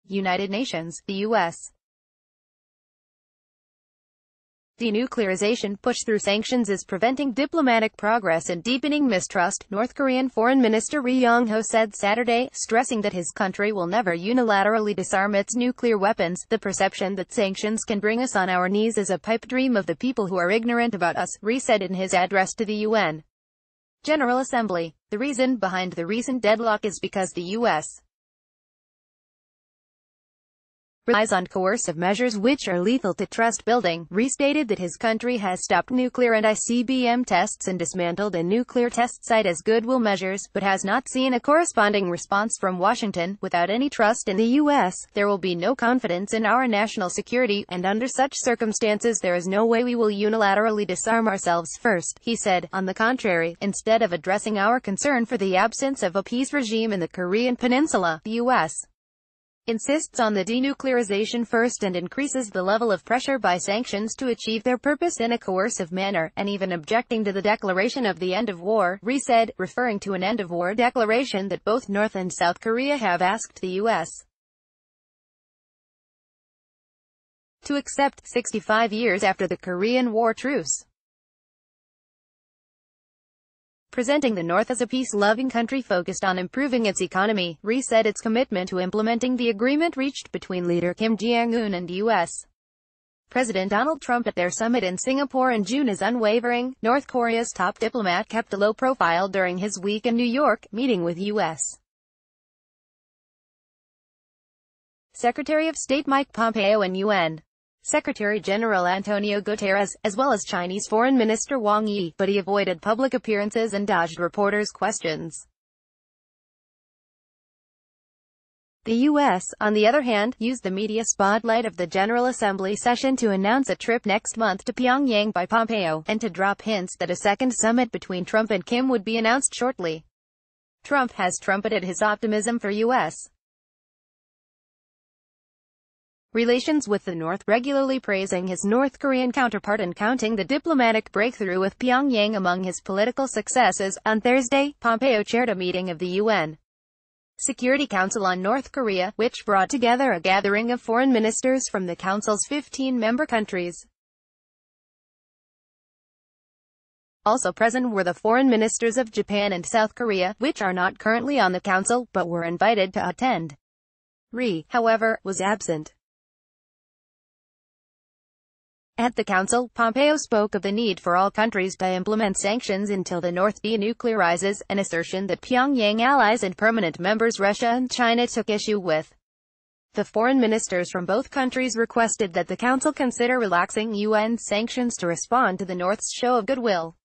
United Nations, the U.S. Denuclearization push through sanctions is preventing diplomatic progress and deepening mistrust, North Korean Foreign Minister Ri Yong-ho said Saturday, stressing that his country will never unilaterally disarm its nuclear weapons. The perception that sanctions can bring us on our knees is a pipe dream of the people who are ignorant about us, Ri said in his address to the UN General Assembly. The reason behind the recent deadlock is because the U.S. relies on coercive measures which are lethal to trust building. Ri stated that his country has stopped nuclear and ICBM tests and dismantled a nuclear test site as goodwill measures, but has not seen a corresponding response from Washington. Without any trust in the U.S., there will be no confidence in our national security, and under such circumstances there is no way we will unilaterally disarm ourselves first, he said. On the contrary, instead of addressing our concern for the absence of a peace regime in the Korean Peninsula, the U.S. insists on the denuclearization first and increases the level of pressure by sanctions to achieve their purpose in a coercive manner, and even objecting to the declaration of the end of war, Ri said, referring to an end-of-war declaration that both North and South Korea have asked the U.S. to accept 65 years after the Korean War truce. Presenting the North as a peace-loving country focused on improving its economy, Ri said its commitment to implementing the agreement reached between leader Kim Jong-un and U.S. President Donald Trump at their summit in Singapore in June is unwavering. North Korea's top diplomat kept a low profile during his week in New York, meeting with U.S. Secretary of State Mike Pompeo and UN Secretary-General Antonio Guterres, as well as Chinese Foreign Minister Wang Yi, but he avoided public appearances and dodged reporters' questions. The U.S., on the other hand, used the media spotlight of the General Assembly session to announce a trip next month to Pyongyang by Pompeo, and to drop hints that a second summit between Trump and Kim would be announced shortly. Trump has trumpeted his optimism for U.S. relations with the North, regularly praising his North Korean counterpart and counting the diplomatic breakthrough with Pyongyang among his political successes. On Thursday, Pompeo chaired a meeting of the UN Security Council on North Korea, which brought together a gathering of foreign ministers from the Council's 15 member countries. Also present were the foreign ministers of Japan and South Korea, which are not currently on the Council, but were invited to attend. Ri, however, was absent. At the Council, Pompeo spoke of the need for all countries to implement sanctions until the North denuclearizes, an assertion that Pyongyang allies and permanent members Russia and China took issue with. The foreign ministers from both countries requested that the Council consider relaxing UN sanctions to respond to the North's show of goodwill.